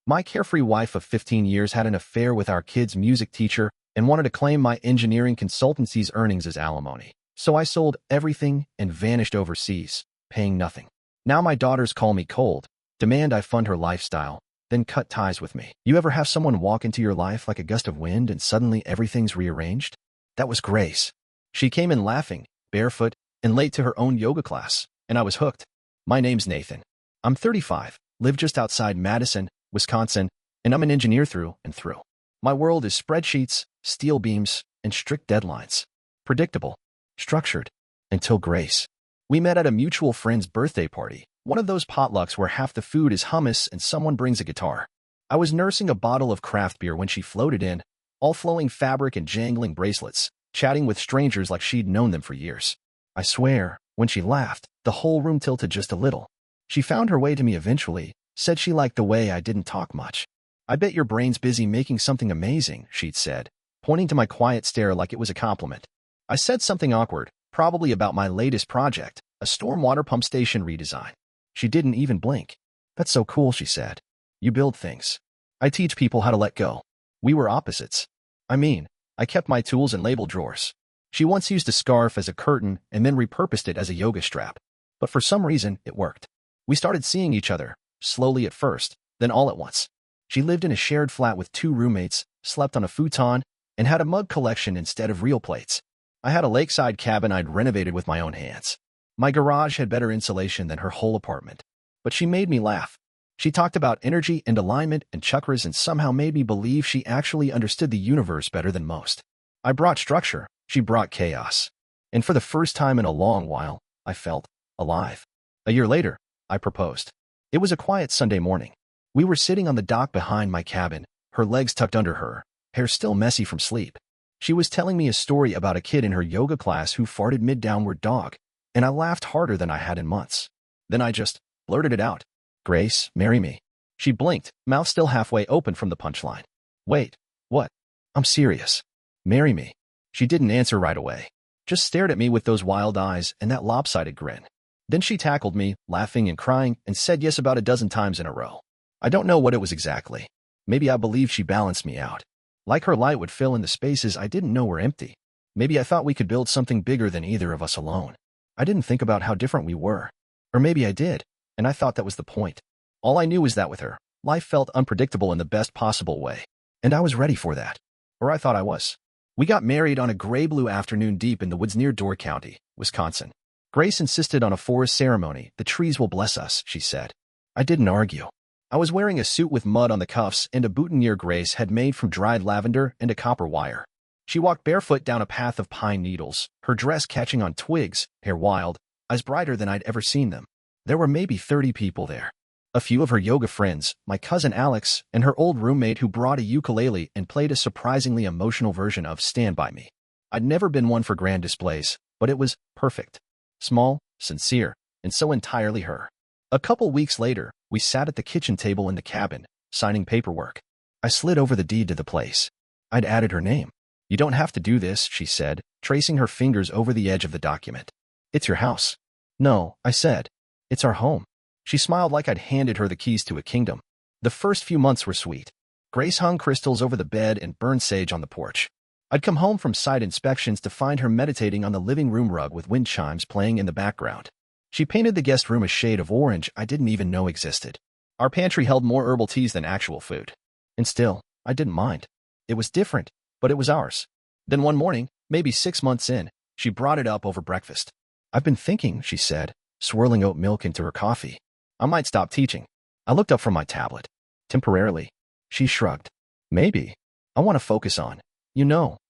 My carefree wife of 15 years had an affair with our kid's music teacher and wanted to claim my engineering consultancy's earnings as alimony. So I sold everything and vanished overseas, paying nothing. Now my daughters call me cold, demand I fund her lifestyle, then cut ties with me. You ever have someone walk into your life like a gust of wind and suddenly everything's rearranged? That was Grace. She came in laughing, barefoot, and late to her own yoga class, and I was hooked. My name's Nathan. I'm 35, live just outside Madison, Wisconsin, and I'm an engineer through and through. My world is spreadsheets, steel beams, and strict deadlines. Predictable, structured, until Grace. We met at a mutual friend's birthday party, one of those potlucks where half the food is hummus and someone brings a guitar. I was nursing a bottle of craft beer when she floated in, all flowing fabric and jangling bracelets, chatting with strangers like she'd known them for years. I swear, when she laughed, the whole room tilted just a little. She found her way to me eventually, said she liked the way I didn't talk much. I bet your brain's busy making something amazing, she'd said, pointing to my quiet stare like it was a compliment. I said something awkward, probably about my latest project, a stormwater pump station redesign. She didn't even blink. That's so cool, she said. You build things. I teach people how to let go. We were opposites. I mean, I kept my tools in label drawers. She once used a scarf as a curtain and then repurposed it as a yoga strap. But for some reason, it worked. We started seeing each other, slowly at first, then all at once. She lived in a shared flat with 2 roommates, slept on a futon, and had a mug collection instead of real plates. I had a lakeside cabin I'd renovated with my own hands. My garage had better insulation than her whole apartment. But she made me laugh. She talked about energy and alignment and chakras and somehow made me believe she actually understood the universe better than most. I brought structure, she brought chaos. And for the first time in a long while, I felt alive. A year later, I proposed. It was a quiet Sunday morning. We were sitting on the dock behind my cabin, her legs tucked under her, hair still messy from sleep. She was telling me a story about a kid in her yoga class who farted mid-downward dog, and I laughed harder than I had in months. Then I just blurted it out. Grace, marry me. She blinked, mouth still halfway open from the punchline. Wait, what? I'm serious. Marry me. She didn't answer right away. Just stared at me with those wild eyes and that lopsided grin. Then she tackled me, laughing and crying, and said yes about a dozen times in a row. I don't know what it was exactly. Maybe I believed she balanced me out. Like her light would fill in the spaces I didn't know were empty. Maybe I thought we could build something bigger than either of us alone. I didn't think about how different we were. Or maybe I did, and I thought that was the point. All I knew was that with her, life felt unpredictable in the best possible way. And I was ready for that. Or I thought I was. We got married on a gray-blue afternoon deep in the woods near Door County, Wisconsin. Grace insisted on a forest ceremony. The trees will bless us, she said. I didn't argue. I was wearing a suit with mud on the cuffs and a boutonniere Grace had made from dried lavender and a copper wire. She walked barefoot down a path of pine needles, her dress catching on twigs, hair wild, eyes brighter than I'd ever seen them. There were maybe 30 people there. A few of her yoga friends, my cousin Alex, and her old roommate who brought a ukulele and played a surprisingly emotional version of Stand By Me. I'd never been one for grand displays, but it was perfect. Small, sincere, and so entirely her. A couple weeks later, we sat at the kitchen table in the cabin, signing paperwork. I slid over the deed to the place. I'd added her name. You don't have to do this, she said, tracing her fingers over the edge of the document. It's your house. No, I said. It's our home. She smiled like I'd handed her the keys to a kingdom. The first few months were sweet. Grace hung crystals over the bed and burned sage on the porch. I'd come home from site inspections to find her meditating on the living room rug with wind chimes playing in the background. She painted the guest room a shade of orange I didn't even know existed. Our pantry held more herbal teas than actual food. And still, I didn't mind. It was different, but it was ours. Then one morning, maybe 6 months in, she brought it up over breakfast. I've been thinking, she said, swirling oat milk into her coffee. I might stop teaching. I looked up from my tablet. Temporarily. She shrugged. Maybe. I want to focus on,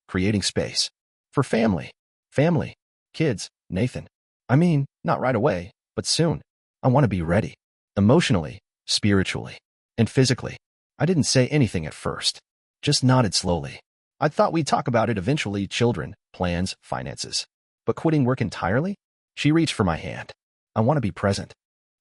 creating space. For family. Family. Kids, Nathan. I mean, not right away, but soon. I want to be ready. Emotionally, spiritually, and physically. I didn't say anything at first. Just nodded slowly. I thought we'd talk about it eventually, children, plans, finances. But quitting work entirely? She reached for my hand. I want to be present.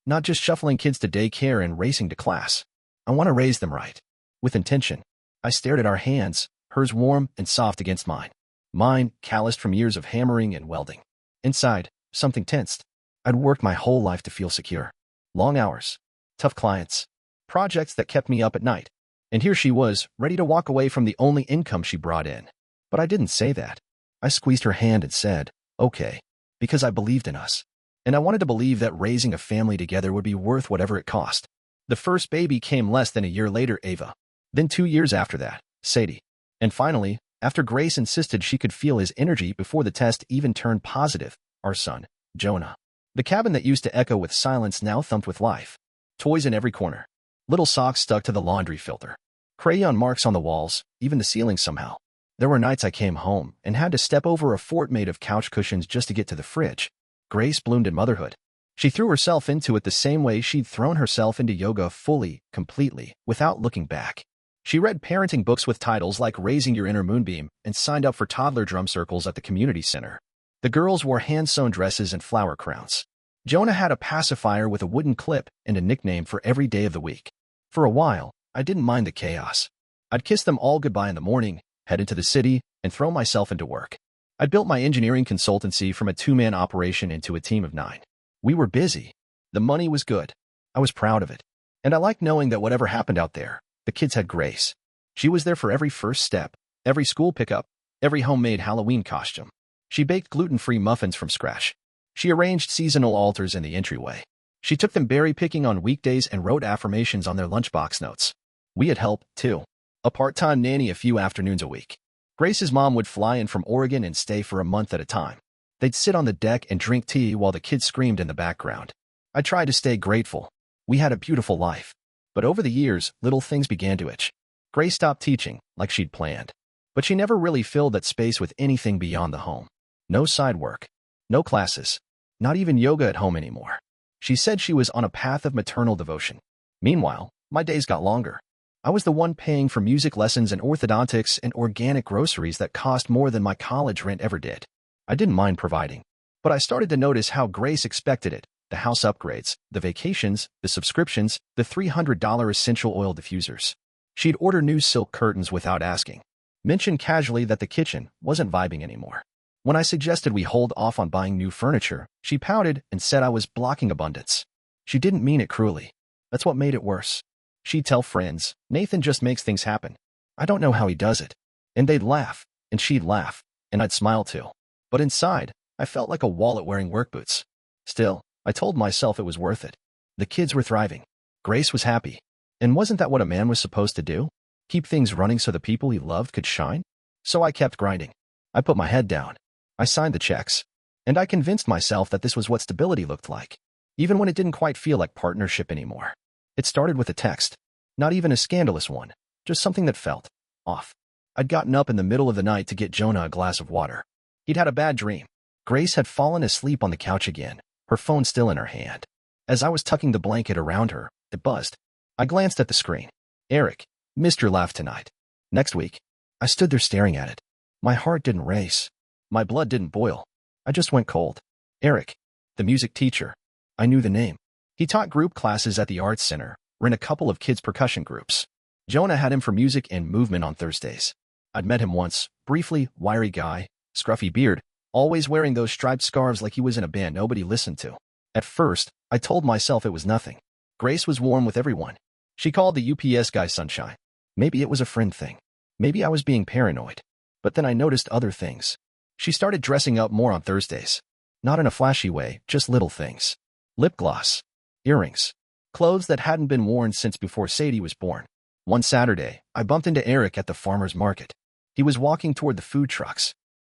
Not just shuffling kids to daycare and racing to class. I want to raise them right. With intention. I stared at our hands, hers warm and soft against mine. Mine, calloused from years of hammering and welding. Inside, something tensed. I'd worked my whole life to feel secure. Long hours. Tough clients. projects that kept me up at night. And here she was, ready to walk away from the only income she brought in. But I didn't say that. I squeezed her hand and said, okay, because I believed in us. And I wanted to believe that raising a family together would be worth whatever it cost. The first baby came less than a year later, Ava. Then 2 years after that, Sadie. And finally, after Grace insisted she could feel his energy before the test even turned positive, our son, Jonah. The cabin that used to echo with silence now thumped with life. Toys in every corner. Little socks stuck to the laundry filter. Crayon marks on the walls, even the ceiling somehow. There were nights I came home and had to step over a fort made of couch cushions just to get to the fridge. Grace bloomed in motherhood. She threw herself into it the same way she'd thrown herself into yoga fully, completely, without looking back. She read parenting books with titles like Raising Your Inner Moonbeam and signed up for toddler drum circles at the community center. The girls wore hand-sewn dresses and flower crowns. Jonah had a pacifier with a wooden clip and a nickname for every day of the week. For a while, I didn't mind the chaos. I'd kiss them all goodbye in the morning, head into the city, and throw myself into work. I'd built my engineering consultancy from a 2-man operation into a team of 9. We were busy. The money was good. I was proud of it. And I liked knowing that whatever happened out there, the kids had Grace. She was there for every first step, every school pickup, every homemade Halloween costume. She baked gluten-free muffins from scratch. She arranged seasonal altars in the entryway. She took them berry picking on weekdays and wrote affirmations on their lunchbox notes. We had help, too. A part-time nanny a few afternoons a week. Grace's mom would fly in from Oregon and stay for a month at a time. They'd sit on the deck and drink tea while the kids screamed in the background. I tried to stay grateful. We had a beautiful life. But over the years, little things began to itch. Grace stopped teaching, like she'd planned. But she never really filled that space with anything beyond the home. No side work. No classes. Not even yoga at home anymore. She said she was on a path of maternal devotion. Meanwhile, my days got longer. I was the one paying for music lessons and orthodontics and organic groceries that cost more than my college rent ever did. I didn't mind providing. But I started to notice how Grace expected it. The house upgrades, the vacations, the subscriptions, the $300 essential oil diffusers. She'd order new silk curtains without asking. Mention casually that the kitchen wasn't vibing anymore. When I suggested we hold off on buying new furniture, she pouted and said I was blocking abundance. She didn't mean it cruelly. That's what made it worse. She'd tell friends, Nathan just makes things happen. I don't know how he does it. And they'd laugh, and she'd laugh, and I'd smile too. But inside, I felt like a wallet wearing work boots. Still, I told myself it was worth it. The kids were thriving. Grace was happy. And wasn't that what a man was supposed to do? Keep things running so the people he loved could shine? So I kept grinding. I put my head down. I signed the checks. And I convinced myself that this was what stability looked like, even when it didn't quite feel like partnership anymore. It started with a text. Not even a scandalous one. Just something that felt off. I'd gotten up in the middle of the night to get Jonah a glass of water. He'd had a bad dream. Grace had fallen asleep on the couch again, her phone still in her hand. As I was tucking the blanket around her, it buzzed. I glanced at the screen. Eric, missed your laugh tonight. Next week. I stood there staring at it. My heart didn't race. My blood didn't boil. I just went cold. Eric, the music teacher. I knew the name. He taught group classes at the Arts Center, ran a couple of kids' percussion groups. Jonah had him for music and movement on Thursdays. I'd met him once, briefly, wiry guy, scruffy beard, always wearing those striped scarves like he was in a band nobody listened to. At first, I told myself it was nothing. Grace was warm with everyone. She called the UPS guy sunshine. Maybe it was a friend thing. Maybe I was being paranoid. But then I noticed other things. She started dressing up more on Thursdays. Not in a flashy way, just little things. Lip gloss. Earrings. Clothes that hadn't been worn since before Sadie was born. One Saturday, I bumped into Eric at the farmer's market. He was walking toward the food trucks.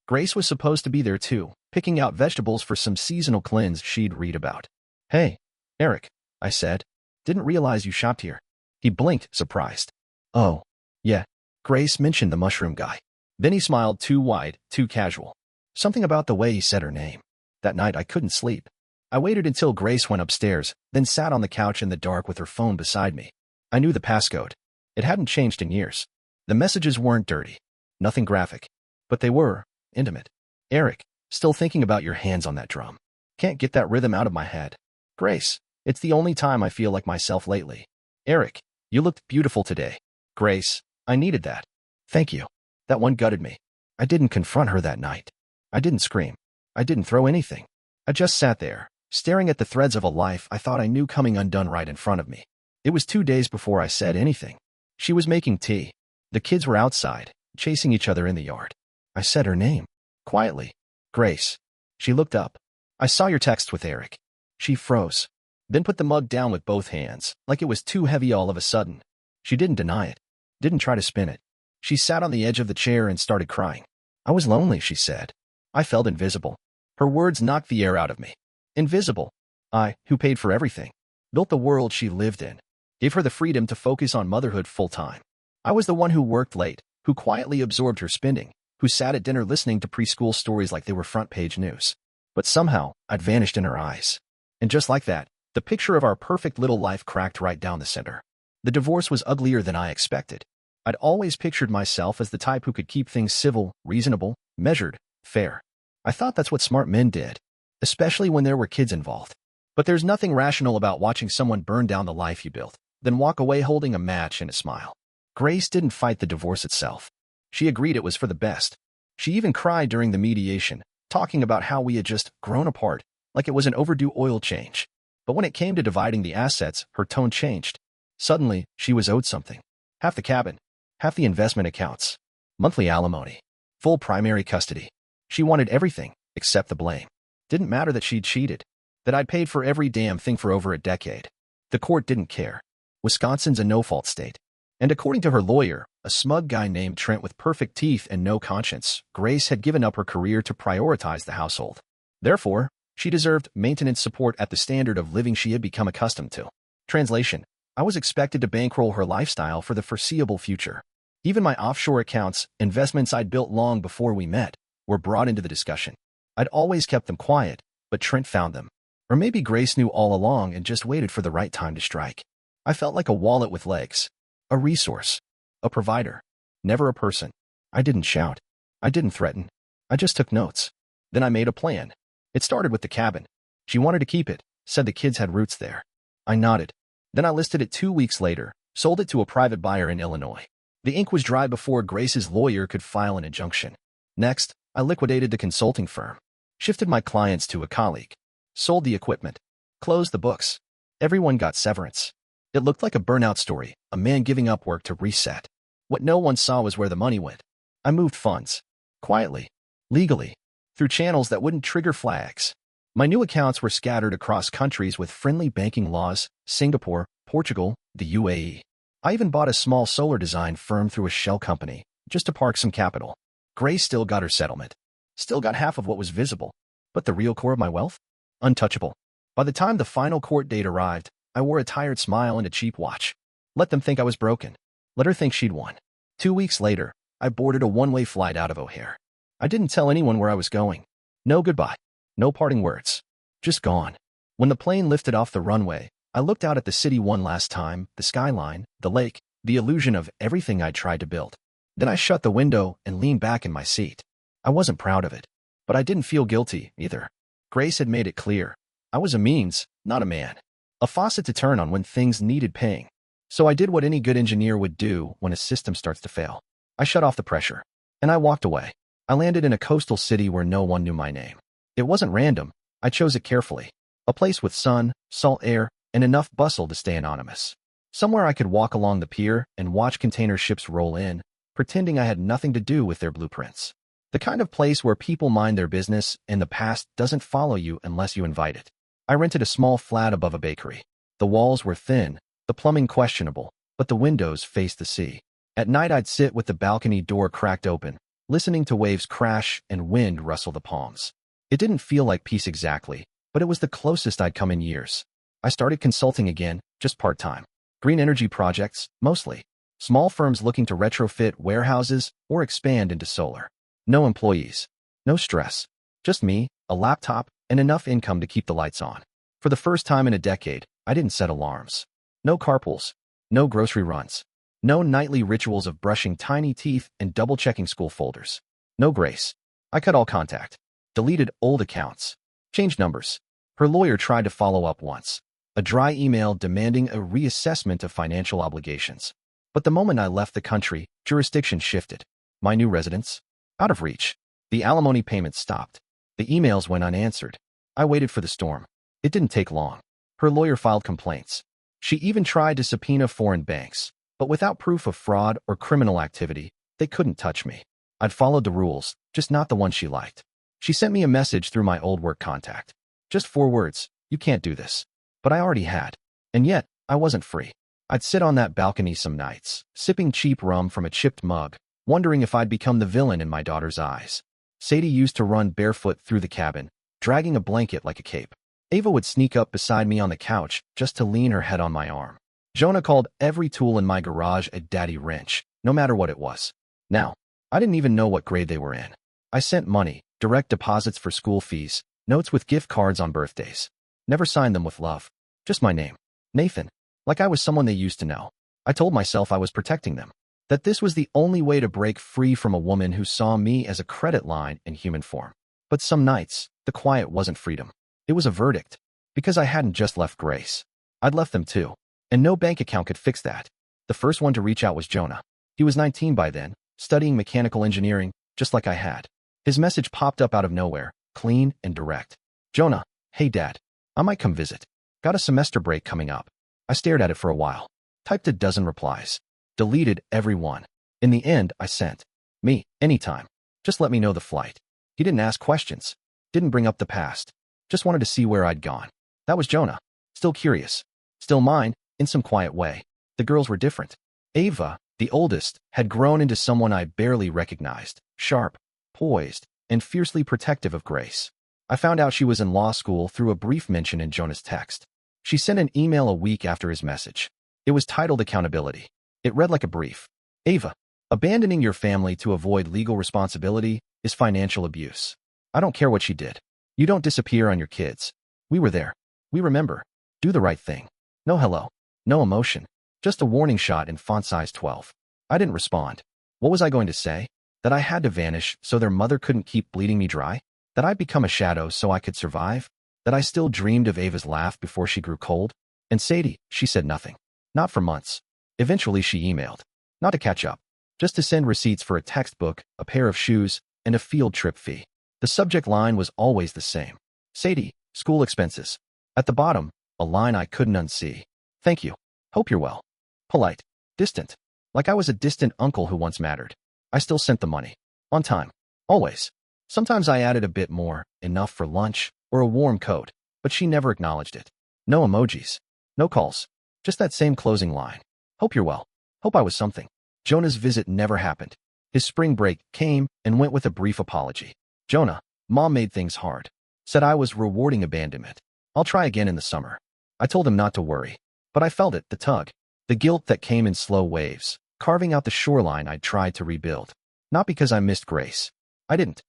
Grace was supposed to be there too, picking out vegetables for some seasonal cleanse she'd read about. Hey, Eric, I said. Didn't realize you shopped here. He blinked, surprised. Oh, yeah. Grace mentioned the mushroom guy. Then he smiled too wide, too casual. Something about the way he said her name. That night I couldn't sleep. I waited until Grace went upstairs, then sat on the couch in the dark with her phone beside me. I knew the passcode. It hadn't changed in years. The messages weren't dirty. Nothing graphic. But they were intimate. Eric, still thinking about your hands on that drum. Can't get that rhythm out of my head. Grace, it's the only time I feel like myself lately. Eric, you looked beautiful today. Grace, I needed that. Thank you. That one gutted me. I didn't confront her that night. I didn't scream. I didn't throw anything. I just sat there, staring at the threads of a life I thought I knew coming undone right in front of me. It was 2 days before I said anything. She was making tea. The kids were outside, chasing each other in the yard. I said her name. Quietly. Grace. She looked up. I saw your text with Eric. She froze. Then put the mug down with both hands, like it was too heavy all of a sudden. She didn't deny it. Didn't try to spin it. She sat on the edge of the chair and started crying. I was lonely, she said. I felt invisible. Her words knocked the air out of me. Invisible. I, who paid for everything, built the world she lived in, gave her the freedom to focus on motherhood full-time. I was the one who worked late, who quietly absorbed her spending, who sat at dinner listening to preschool stories like they were front-page news. But somehow, I'd vanished in her eyes. And just like that, the picture of our perfect little life cracked right down the center. The divorce was uglier than I expected. I'd always pictured myself as the type who could keep things civil, reasonable, measured, fair. I thought that's what smart men did, especially when there were kids involved. But there's nothing rational about watching someone burn down the life you built, then walk away holding a match and a smile. Grace didn't fight the divorce itself. She agreed it was for the best. She even cried during the mediation, talking about how we had just grown apart, like it was an overdue oil change. But when it came to dividing the assets, her tone changed. Suddenly, she was owed something. Half the cabin, half the investment accounts, monthly alimony, full primary custody. She wanted everything, except the blame. Didn't matter that she'd cheated, that I'd paid for every damn thing for over a decade. The court didn't care. Wisconsin's a no-fault state. And according to her lawyer, a smug guy named Trent with perfect teeth and no conscience, Grace had given up her career to prioritize the household. Therefore, she deserved maintenance support at the standard of living she had become accustomed to. Translation: I was expected to bankroll her lifestyle for the foreseeable future. Even my offshore accounts, investments I'd built long before we met, were brought into the discussion. I'd always kept them quiet, but Trent found them. Or maybe Grace knew all along and just waited for the right time to strike. I felt like a wallet with legs. A resource. A provider. Never a person. I didn't shout. I didn't threaten. I just took notes. Then I made a plan. It started with the cabin. She wanted to keep it, said the kids had roots there. I nodded. Then I listed it 2 weeks later, sold it to a private buyer in Illinois. The ink was dry before Grace's lawyer could file an injunction. Next, I liquidated the consulting firm, shifted my clients to a colleague, sold the equipment, closed the books. Everyone got severance. It looked like a burnout story, a man giving up work to reset. What no one saw was where the money went. I moved funds. Quietly. Legally. Through channels that wouldn't trigger flags. My new accounts were scattered across countries with friendly banking laws: Singapore, Portugal, the UAE. I even bought a small solar design firm through a shell company, just to park some capital. Grace still got her settlement. Still got half of what was visible. But the real core of my wealth? Untouchable. By the time the final court date arrived, I wore a tired smile and a cheap watch. Let them think I was broken. Let her think she'd won. 2 weeks later, I boarded a one-way flight out of O'Hare. I didn't tell anyone where I was going. No goodbye. No parting words. Just gone. When the plane lifted off the runway, I looked out at the city one last time, the skyline, the lake, the illusion of everything I'd tried to build. Then I shut the window and leaned back in my seat. I wasn't proud of it, but I didn't feel guilty either. Grace had made it clear. I was a means, not a man. A faucet to turn on when things needed paying. So I did what any good engineer would do when a system starts to fail. I shut off the pressure. And I walked away. I landed in a coastal city where no one knew my name. It wasn't random. I chose it carefully. A place with sun, salt air, and enough bustle to stay anonymous. Somewhere I could walk along the pier and watch container ships roll in, pretending I had nothing to do with their blueprints. The kind of place where people mind their business and the past doesn't follow you unless you invite it. I rented a small flat above a bakery. The walls were thin, the plumbing questionable, but the windows faced the sea. At night I'd sit with the balcony door cracked open, listening to waves crash and wind rustle the palms. It didn't feel like peace exactly, but it was the closest I'd come in years. I started consulting again, just part-time. Green energy projects, mostly. Small firms looking to retrofit warehouses or expand into solar. No employees. No stress. Just me, a laptop, and enough income to keep the lights on. For the first time in a decade, I didn't set alarms. No carpools. No grocery runs. No nightly rituals of brushing tiny teeth and double-checking school folders. No Grace. I cut all contact. Deleted old accounts. Changed numbers. Her lawyer tried to follow up once. A dry email demanding a reassessment of financial obligations. But the moment I left the country, jurisdiction shifted. My new residence? Out of reach. The alimony payments stopped. The emails went unanswered. I waited for the storm. It didn't take long. Her lawyer filed complaints. She even tried to subpoena foreign banks, but without proof of fraud or criminal activity, they couldn't touch me. I'd followed the rules, just not the one she liked. She sent me a message through my old work contact. Just 4 words, "You can't do this." But I already had. And yet, I wasn't free. I'd sit on that balcony some nights, sipping cheap rum from a chipped mug, wondering if I'd become the villain in my daughter's eyes. Sadie used to run barefoot through the cabin, dragging a blanket like a cape. Ava would sneak up beside me on the couch just to lean her head on my arm. Jonah called every tool in my garage a daddy wrench, no matter what it was. Now, I didn't even know what grade they were in. I sent money, direct deposits for school fees, notes with gift cards on birthdays. Never signed them with love. Just my name. Nathan. Like I was someone they used to know. I told myself I was protecting them. That this was the only way to break free from a woman who saw me as a credit line in human form. But some nights, the quiet wasn't freedom. It was a verdict. Because I hadn't just left Grace. I'd left them too. And no bank account could fix that. The first one to reach out was Jonah. He was 19 by then, studying mechanical engineering, just like I had. His message popped up out of nowhere, clean and direct. "Jonah, hey Dad. I might come visit. Got a semester break coming up." I stared at it for a while. Typed a dozen replies. Deleted every one. In the end, I sent, "Me, anytime. Just let me know the flight." He didn't ask questions. Didn't bring up the past. Just wanted to see where I'd gone. That was Jonah. Still curious. Still mine, in some quiet way. The girls were different. Ava, the oldest, had grown into someone I barely recognized. Sharp, poised, and fiercely protective of Grace. I found out she was in law school through a brief mention in Jonah's text. She sent an email a week after his message. It was titled Accountability. It read like a brief. "Ava, abandoning your family to avoid legal responsibility is financial abuse. I don't care what she did. You don't disappear on your kids. We were there. We remember. Do the right thing." No hello. No emotion. Just a warning shot in font size 12. I didn't respond. What was I going to say? That I had to vanish so their mother couldn't keep bleeding me dry? That I'd become a shadow so I could survive? That I still dreamed of Ava's laugh before she grew cold? And Sadie, she said nothing. Not for months. Eventually she emailed. Not to catch up. Just to send receipts for a textbook, a pair of shoes, and a field trip fee. The subject line was always the same. "Sadie, school expenses." At the bottom, a line I couldn't unsee. "Thank you. Hope you're well." Polite. Distant. Like I was a distant uncle who once mattered. I still sent the money. On time. Always. Sometimes I added a bit more, enough for lunch, or a warm coat, but she never acknowledged it. No emojis. No calls. Just that same closing line. "Hope you're well." Hope I was something. Jonah's visit never happened. His spring break came and went with a brief apology. "Jonah, Mom made things hard. Said I was rewarding abandonment. I'll try again in the summer." I told him not to worry. But I felt it, the tug. The guilt that came in slow waves, carving out the shoreline I'd tried to rebuild. Not because I missed Grace. I didn't.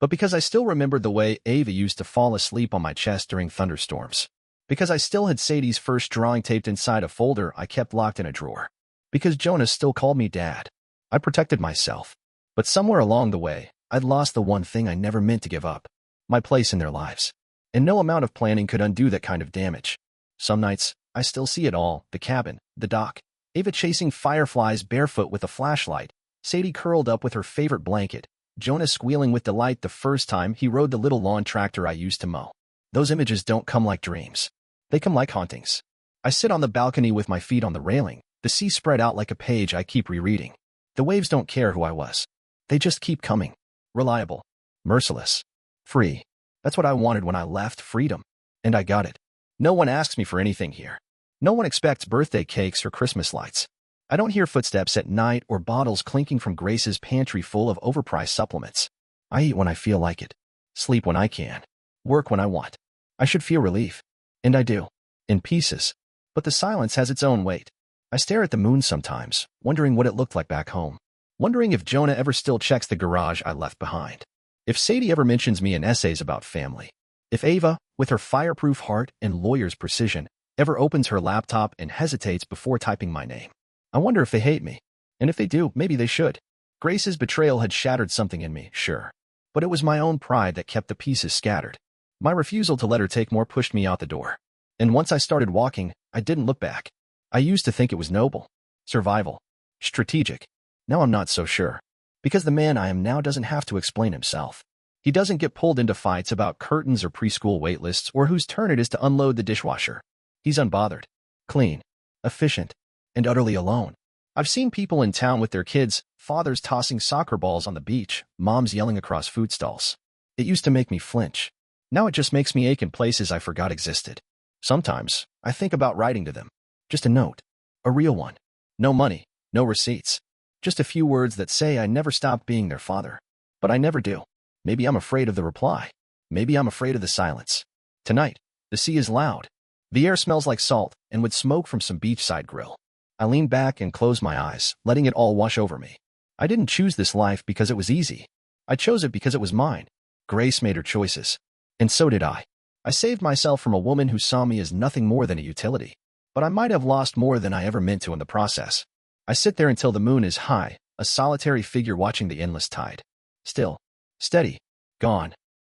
But because I still remembered the way Ava used to fall asleep on my chest during thunderstorms. Because I still had Sadie's first drawing taped inside a folder I kept locked in a drawer. Because Jonah still called me Dad. I protected myself. But somewhere along the way, I'd lost the one thing I never meant to give up. My place in their lives. And no amount of planning could undo that kind of damage. Some nights, I still see it all, the cabin, the dock, Ava chasing fireflies barefoot with a flashlight, Sadie curled up with her favorite blanket, Jonah squealing with delight the first time he rode the little lawn tractor I used to mow. Those images don't come like dreams. They come like hauntings. I sit on the balcony with my feet on the railing, the sea spread out like a page I keep rereading. The waves don't care who I was. They just keep coming. Reliable. Merciless. Free. That's what I wanted when I left, freedom. And I got it. No one asks me for anything here. No one expects birthday cakes or Christmas lights. I don't hear footsteps at night or bottles clinking from Grace's pantry full of overpriced supplements. I eat when I feel like it. Sleep when I can. Work when I want. I should feel relief. And I do. In pieces. But the silence has its own weight. I stare at the moon sometimes, wondering what it looked like back home. Wondering if Jonah ever still checks the garage I left behind. If Sadie ever mentions me in essays about family. If Ava, with her fireproof heart and lawyer's precision, ever opens her laptop and hesitates before typing my name. I wonder if they hate me. And if they do, maybe they should. Grace's betrayal had shattered something in me, sure. But it was my own pride that kept the pieces scattered. My refusal to let her take more pushed me out the door. And once I started walking, I didn't look back. I used to think it was noble. Survival. Strategic. Now I'm not so sure. Because the man I am now doesn't have to explain himself. He doesn't get pulled into fights about curtains or preschool waitlists or whose turn it is to unload the dishwasher. He's unbothered. Clean. efficient, and utterly alone. I've seen people in town with their kids, fathers tossing soccer balls on the beach, moms yelling across food stalls. It used to make me flinch. Now it just makes me ache in places I forgot existed. Sometimes, I think about writing to them. Just a note. A real one. No money, no receipts. Just a few words that say I never stopped being their father. But I never do. Maybe I'm afraid of the reply. Maybe I'm afraid of the silence. Tonight, the sea is loud. The air smells like salt and with smoke from some beachside grill. I lean back and close my eyes, letting it all wash over me. I didn't choose this life because it was easy. I chose it because it was mine. Grace made her choices. And so did I. I saved myself from a woman who saw me as nothing more than a utility. But I might have lost more than I ever meant to in the process. I sit there until the moon is high, a solitary figure watching the endless tide. Still, steady, gone.